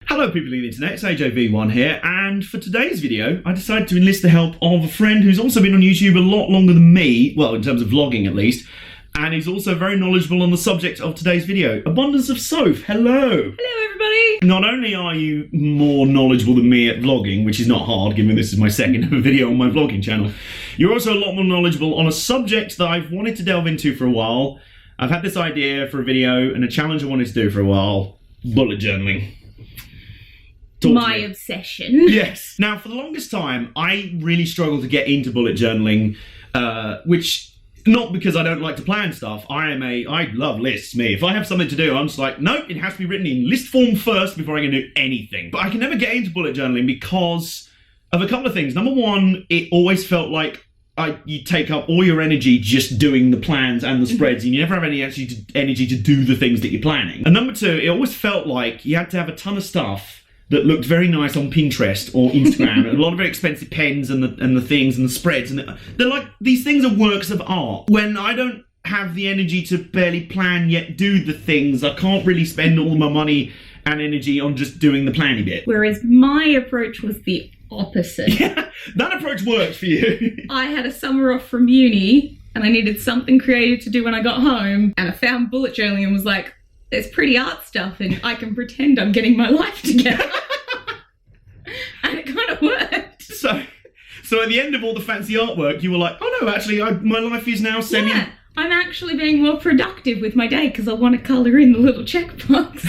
Hello people of the internet, it's AJV1 here, and for today's video I decided to enlist the help of a friend who's also been on YouTube a lot longer than me, well in terms of vlogging at least, and he's also very knowledgeable on the subject of today's video. AbundanceOfSoph, hello! Hello everybody! Not only are you more knowledgeable than me at vlogging, which is not hard given this is my second video on my vlogging channel, you're also a lot more knowledgeable on a subject that I've wanted to delve into for a while. I've had this idea for a video and a challenge I wanted to do for a while, bullet journaling. My obsession. Yes. Now, for the longest time, I really struggled to get into bullet journaling, which, not because I don't like to plan stuff. I love lists, me. If I have something to do, I'm just like, nope, it has to be written in list form first before I can do anything. But I can never get into bullet journaling because of a couple of things. Number one, it always felt like you take up all your energy just doing the plans and the spreads, and you never have any energy to do the things that you're planning. And number two, it always felt like you had to have a ton of stuff that looked very nice on Pinterest or Instagram, and a lot of very expensive pens and the things and the spreads, and they're like, these things are works of art. When I don't have the energy to barely plan yet do the things, I can't really spend all my money and energy on just doing the planning bit. Whereas my approach was the opposite. Yeah, that approach worked for you. I had a summer off from uni and I needed something creative to do when I got home, and I found bullet journaling and was like, there's pretty art stuff and I can pretend I'm getting my life together. And it kind of worked. So at the end of all the fancy artwork, you were like, oh no, actually, my life is now semi... Yeah, I'm actually being more productive with my day because I want to colour in the little checkbox.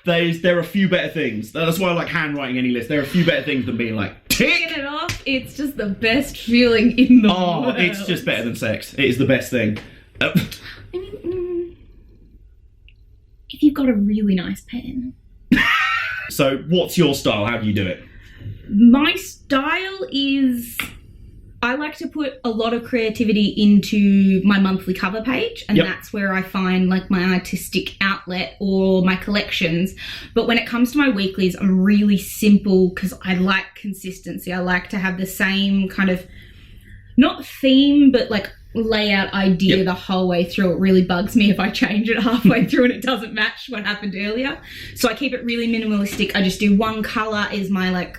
There are a few better things. That's why I like handwriting any list. There are a few better things than being like, tick! Get it off, it's just the best feeling in the world. Oh, it's just better than sex. It is the best thing. If you've got a really nice pen. So what's your style? How do you do it? My style is, I like to put a lot of creativity into my monthly cover page, and that's where I find like my artistic outlet or my collections. But when it comes to my weeklies, I'm really simple because I like consistency. I like to have the same kind of, not theme, but like layout idea the whole way through. It really bugs me if I change it halfway through and it doesn't match what happened earlier. So I keep it really minimalistic. I just do one colour is my like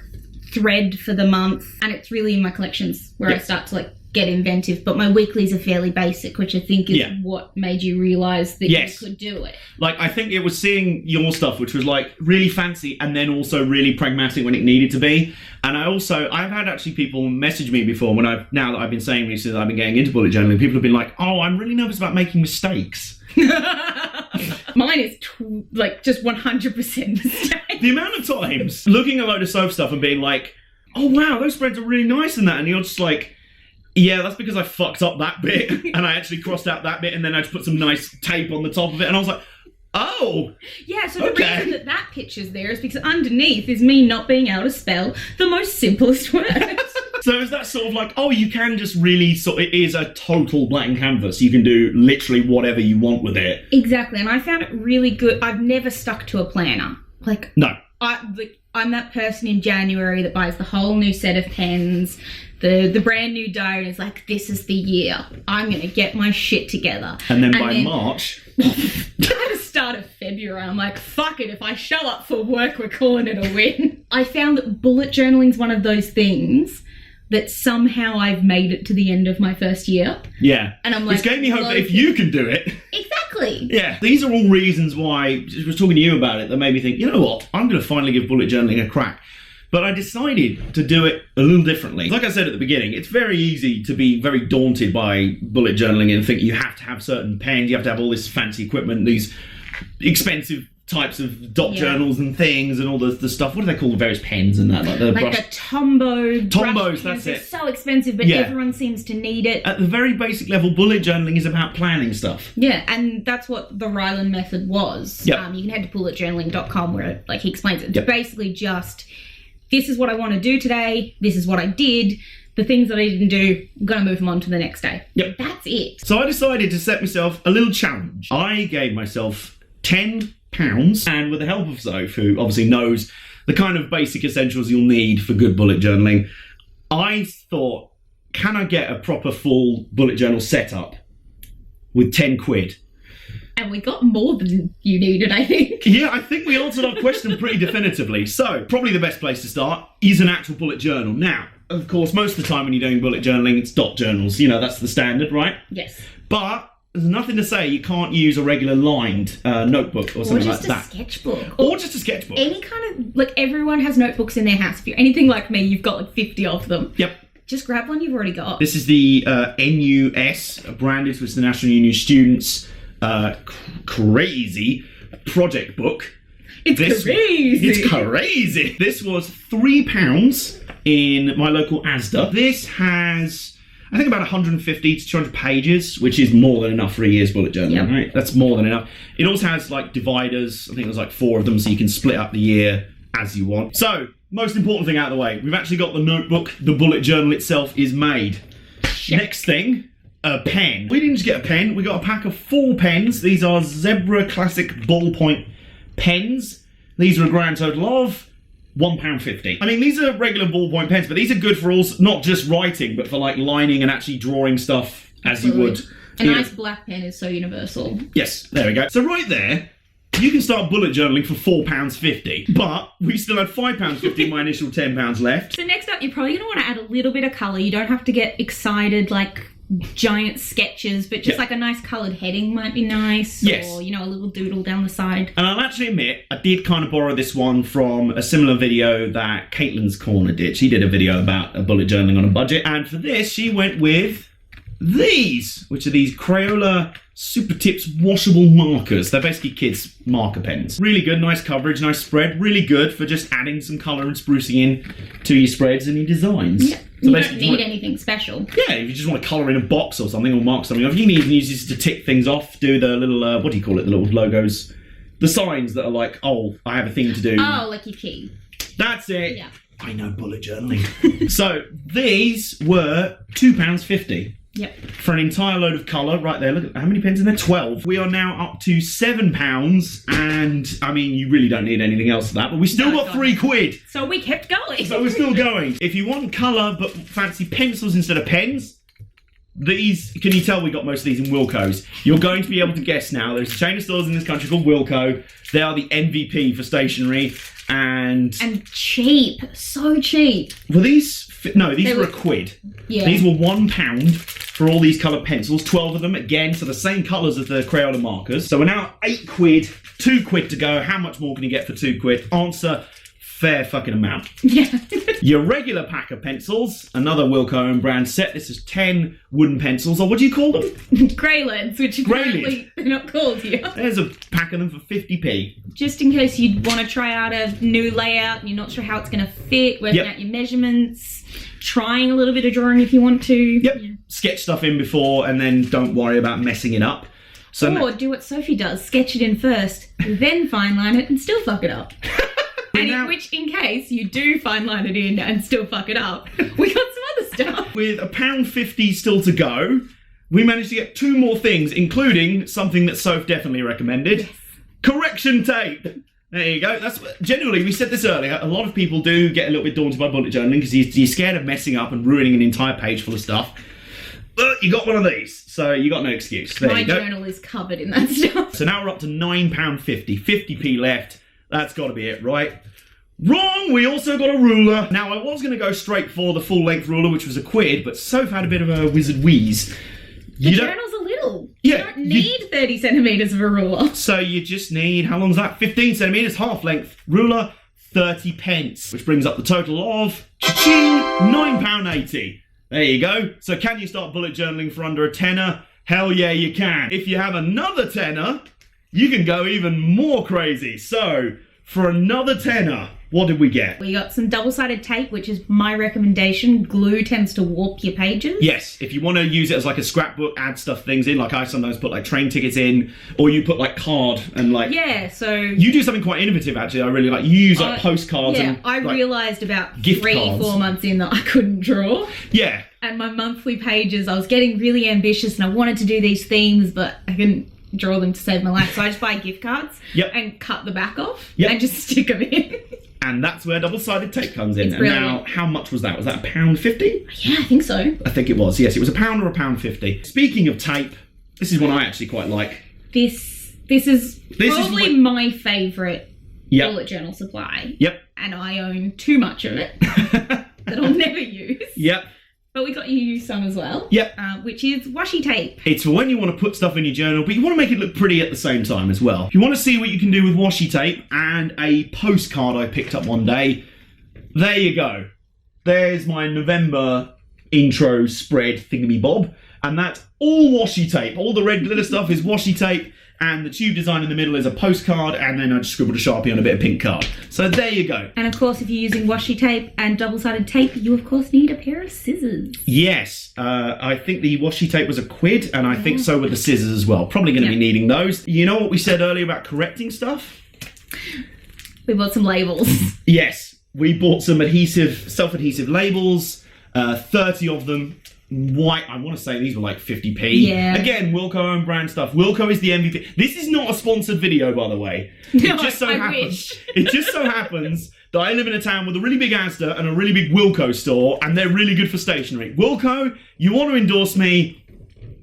thread for the month, and it's really in my collections where I start to like get inventive. But my weeklies are fairly basic, which I think is what made you realise that you could do it. Like, I think it was seeing your stuff, which was like really fancy and then also really pragmatic when it needed to be. And I've had actually people message me before now that I've been saying this, since I've been getting into bullet journaling, people have been like, oh, I'm really nervous about making mistakes. Mine is like just 100% mistakes. The amount of times looking at a load of Soph stuff and being like, oh wow, those spreads are really nice and that, and you're just like, yeah, that's because I fucked up that bit and I actually crossed out that bit and then I just put some nice tape on the top of it, and I was like, oh! Yeah, so the reason that picture's there is because underneath is me not being able to spell the most simplest words. So is that sort of like, oh, you can just really it is a total blank canvas. You can do literally whatever you want with it. Exactly, and I found it really good. I've never stuck to a planner. Like, no. I'm that person in January that buys the whole new set of pens, the brand new diary, is like, this is the year. I'm going to get my shit together. And then by March... At the start of February, I'm like, fuck it, if I show up for work, we're calling it a win. I found that bullet journaling's one of those things that somehow I've made it to the end of my first year. Yeah. And I'm like... Which gave me hope that if you can do it... Exactly. Yeah. These are all reasons why, I was talking to you about it, that made me think, you know what, I'm going to finally give bullet journaling a crack. But I decided to do it a little differently. Like I said at the beginning, it's very easy to be very daunted by bullet journaling and think you have to have certain pens, you have to have all this fancy equipment, these expensive types of dot journals and things and all the stuff. What do they call the various pens and that? Like the Tombos, that's it. It's so expensive, but everyone seems to need it. At the very basic level, bullet journaling is about planning stuff. Yeah, and that's what the Ryland method was. Yep. You can head to bulletjournaling.com where he explains it. It's basically just, this is what I want to do today, this is what I did, the things that I didn't do, I'm going to move them on to the next day. Yep. That's it. So I decided to set myself a little challenge. I gave myself £10, and with the help of Soph, who obviously knows the kind of basic essentials you'll need for good bullet journaling, I thought, can I get a proper full bullet journal set up with 10 quid? And we got more than you needed, I think. Yeah, I think we answered our question pretty definitively. So, probably the best place to start is an actual bullet journal. Now, of course, most of the time when you're doing bullet journaling, it's dot journals. You know, that's the standard, right? Yes. But there's nothing to say you can't use a regular lined notebook or something like that. Or just a sketchbook. Or just a sketchbook. Any kind of, like, everyone has notebooks in their house. If you're anything like me, you've got like 50 of them. Yep. Just grab one you've already got. This is the NUS, branded, which is the National Union of Students, crazy project book. It's crazy. It's crazy. This was £3 in my local Asda. This has, I think, about 150 to 200 pages, which is more than enough for a year's bullet journal, right? That's more than enough. It also has like dividers. I think there's like 4 of them, so you can split up the year as you want. So, most important thing out of the way. We've actually got the notebook. The bullet journal itself is made. Check. Next thing, a pen. We didn't just get a pen. We got a pack of 4 pens. These are Zebra Classic ballpoint pens. These are a grand total of £1.50. I mean, these are regular ballpoint pens, but these are good for all, not just writing, but for like lining and actually drawing stuff as you would. A nice black pen is so universal. Yes, there we go. So right there, you can start bullet journaling for £4.50, but we still had £5.50 in my initial £10 left. So next up, you're probably going to want to add a little bit of colour. You don't have to get excited like giant sketches, but just like a nice coloured heading might be nice. Yes. Or, you know, a little doodle down the side. And I'll actually admit, I did kind of borrow this one from a similar video that Caitlin's Corner did. She did a video about a bullet journaling on a budget, and for this, she went with these, which are these Crayola Super Tips washable markers. They're basically kids' marker pens. Really good, nice coverage, nice spread. Really good for just adding some colour and sprucing in to your spreads and your designs. Yeah. So you don't need anything special. Yeah, if you just want to colour in a box or something or mark something off, you need just to tick things off, do the little, what do you call it, the little logos, the signs that are like, oh, I have a thing to do. Oh, like your key. That's it. Yeah. I know bullet journaling. So these were £2.50. Yep. For an entire load of colour, right there, look at how many pens in there? 12. We are now up to £7, and I mean, you really don't need anything else for that, but we still got £3. So we kept going. So we're still going. If you want colour but fancy pencils instead of pens, these, can you tell we got most of these in Wilko's? You're going to be able to guess now. There's a chain of stores in this country called Wilko. They are the MVP for stationery, and cheap. So cheap. Well, these were a £1. Yeah. These were £1 for all these coloured pencils, 12 of them, again, so the same colours as the Crayola markers. So we're now £8, £2 to go. How much more can you get for £2? Answer, fair fucking amount. Yeah. Your regular pack of pencils, another Wilko own brand set. This is 10 wooden pencils, or what do you call them? Greylids, which apparently they're not called here. There's a pack of them for 50p. Just in case you want to try out a new layout and you're not sure how it's going to fit, working out your measurements, trying a little bit of drawing if you want to. Yep. Yeah. Sketch stuff in before and then don't worry about messing it up. Or do what Sophie does, sketch it in first, then fine line it and still fuck it up. And in case you do fine line it in and still fuck it up, we got some other stuff. With £1.50 still to go, we managed to get 2 more things, including something that Soph definitely recommended. Yes. Correction tape. There you go. That's generally, we said this earlier, a lot of people do get a little bit daunted by bullet journaling because you're scared of messing up and ruining an entire page full of stuff. But you got one of these, so you got no excuse. There My you go. journal is covered in that stuff. So now we're up to £9.50, 50p left. That's got to be it, right? Wrong! We also got a ruler. Now, I was going to go straight for the full-length ruler, which was £1, but Soph had a bit of a wizard wheeze. The journal's a little. Yeah. You don't need 30 centimetres of a ruler. So you just need, how long is that? 15 centimetres, half-length ruler, 30p, which brings up the total of, cha-ching, £9.80. There you go. So can you start bullet journaling for under a tenner? Hell yeah, you can. If you have another tenner, you can go even more crazy. So, for another tenner, what did we get? We got some double-sided tape, which is my recommendation. Glue tends to warp your pages. Yes, if you want to use it as like a scrapbook, add things in, like I sometimes put like train tickets in, or you put like card and like... Yeah, so... You do something quite innovative, actually, I really like. You use like postcards and... I realised about gift 3-4 months in that I couldn't draw. Yeah. And my monthly pages, I was getting really ambitious and I wanted to do these themes, but I couldn't draw them to save my life. So I just buy gift cards and cut the back off and just stick them in. And that's where double-sided tape comes in. It's and brilliant. now, how much was that? Was that £1.50? Yeah, I think so. I think it was. Yes, it was £1 or £1.50. Speaking of tape, this is one I actually quite like. This This is This is probably what- my favourite Yep. bullet journal supply. Yep. And I own too much of it that I'll never use. Yep. But we got you some as well. Yep. Which is washi tape. It's for when you want to put stuff in your journal, but you want to make it look pretty at the same time as well. If you want to see what you can do with washi tape and a postcard I picked up one day, there you go. There's my November intro spread thingamy-bob, and that's all washi tape. All the red glitter stuff is washi tape, and the tube design in the middle is a postcard, and then I just scribbled a Sharpie on a bit of pink card. So there you go. And of course, if you're using washi tape and double-sided tape, you of course need a pair of scissors. Yes, I think the washi tape was £1, and I think so were the scissors as well. Probably going to be needing those. You know what we said earlier about correcting stuff? We bought some labels. Yes, we bought some self-adhesive labels, 30 of them. White, I want to say these were like 50p. Yeah. Again, Wilco own brand stuff. Wilco is the MVP. This is not a sponsored video, by the way. No, It just so I happens. wish. It just so happens that I live in a town with a really big Asda and a really big Wilco store, and they're really good for stationery. Wilco, you want to endorse me?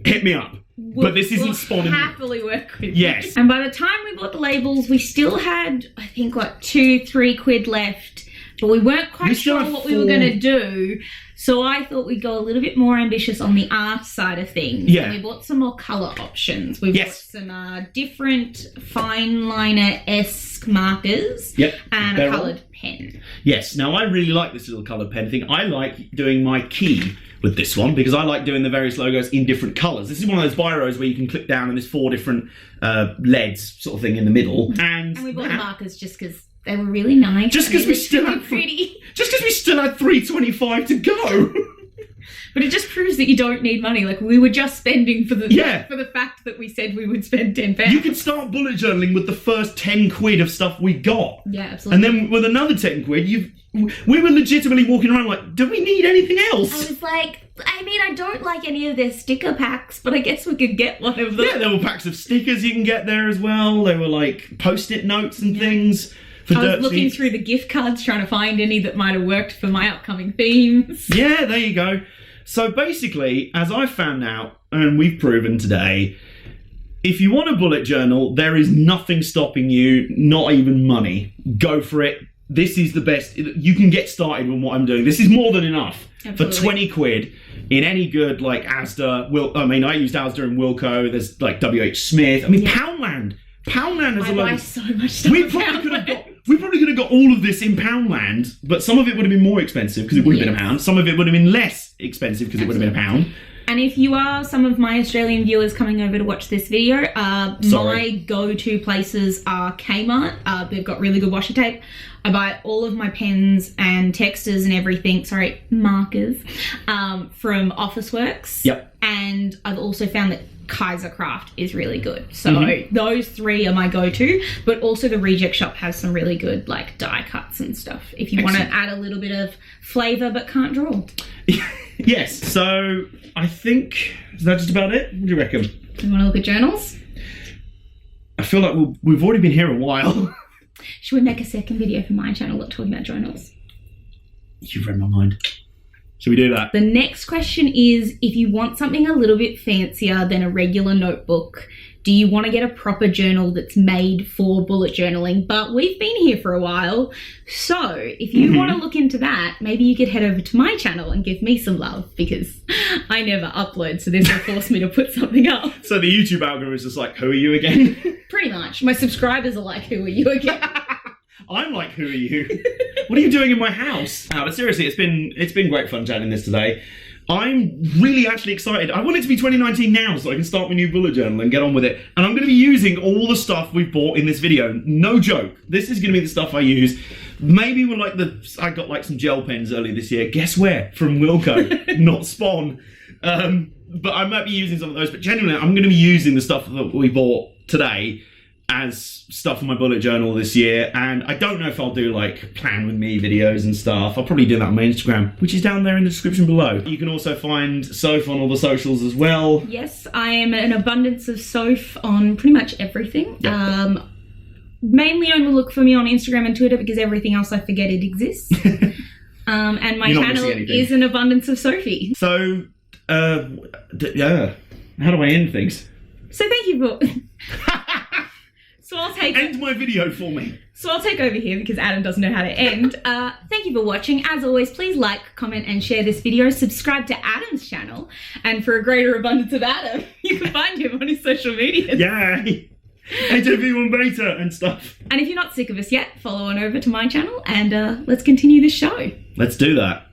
Hit me up. But this isn't we'll sponsored. happily work with Yes. you. And by the time we bought the labels, we still had, I think, what, £2-3 left. But we weren't We quite still sure have what we were 4. going to do. So I thought we'd go a little bit more ambitious on the art side of things. Yeah. And we bought some more colour options. We Yes. bought some different fine liner-esque markers. Yep. And They're a all- coloured pen. Yes, now I really like this little coloured pen thing. I like doing my key with this one because I like doing the various logos in different colours. This is one of those biros where you can click down and there's 4 different LEDs sort of thing in the middle. And we bought the markers just because they were really nice. Just and 'cause they we were still really had- pretty. Just because we still had 325 to go. But it just proves that you don't need money. Like, we were just spending for the Yeah. for the fact that we said we would spend £10. You could start bullet journaling with the first 10 quid of stuff we got. Yeah, absolutely. And then with another 10 quid, we were legitimately walking around like, do we need anything I else? was like, I mean, I don't like any of their sticker packs, but I guess we could get one of them. Yeah, there were packs of stickers you can get there as well. There were like post-it notes and things. For I was dirt looking sheets. through the gift cards trying to find any that might have worked for my upcoming themes. Yeah, there you go. So basically, as I found out, and we've proven today, if you want a bullet journal, there is nothing stopping you, not even money. Go for it. This is the best. You can get started with what I'm doing. This is more than enough. Absolutely. For 20 quid in any good, like Asda, I used Asda and Wilco, there's like WH Smith. I mean, Poundland. Poundland has I a lot buy of... so much stuff. We at probably could have Poundland. got. We probably could have got all of this in Poundland, but some of it would have been more expensive because it would have been a pound. Some of it would have been less expensive because it would have been a pound. And if you are some of my Australian viewers coming over to watch this video, my go-to places are Kmart. They've got really good washi tape. I buy all of my pens and texters and everything, markers, from Officeworks. Yep. And I've also found that Kaiser Craft is really good. So those 3 are my go-to, but also the Reject Shop has some really good like die cuts and stuff if you want to add a little bit of flavour but can't draw. Yes, so I think, is that just about it? What do you reckon? Do you want to look at journals? I feel like we've already been here a while. Should we make a second video for my channel talking about journals? You've read my mind. Should we do that? The next question is, if you want something a little bit fancier than a regular notebook, do you want to get a proper journal that's made for bullet journaling? But we've been here for a while, so if you want to look into that, maybe you could head over to my channel and give me some love, because I never upload, so this will force me to put something up. So the YouTube algorithm is just like, who are you again? Pretty much. My subscribers are like, who are you again? I'm like, who are you? What are you doing in my house? But seriously, it's been great fun chatting this today. I'm really actually excited. I want it to be 2019 now so I can start my new bullet journal and get on with it. And I'm going to be using all the stuff we've bought in this video. No joke. This is going to be the stuff I use. Maybe we're like I got like some gel pens earlier this year. Guess where? From Wilco, not Spawn. But I might be using some of those. But genuinely, I'm going to be using the stuff that we bought today as stuff for my bullet journal this year, and I don't know if I'll do like plan with me videos and stuff. I'll probably do that on my Instagram, which is down there in the description below. You can also find Soph on all the socials as well. Yes, I am an abundance of Soph on pretty much everything. Yep. Mainly only look for me on Instagram and Twitter because everything else I forget it exists. And my channel is an abundance of Sophie. So, yeah, how do I end things? So thank you for... So I'll take End my video for me. So I'll take over here because Adam doesn't know how to end. Thank you for watching. As always, please like, comment, and share this video. Subscribe to Adam's channel. And for a greater abundance of Adam, you can find him on his social media. Yay! HOV1 beta and stuff. And if you're not sick of us yet, follow on over to my channel and let's continue this show. Let's do that.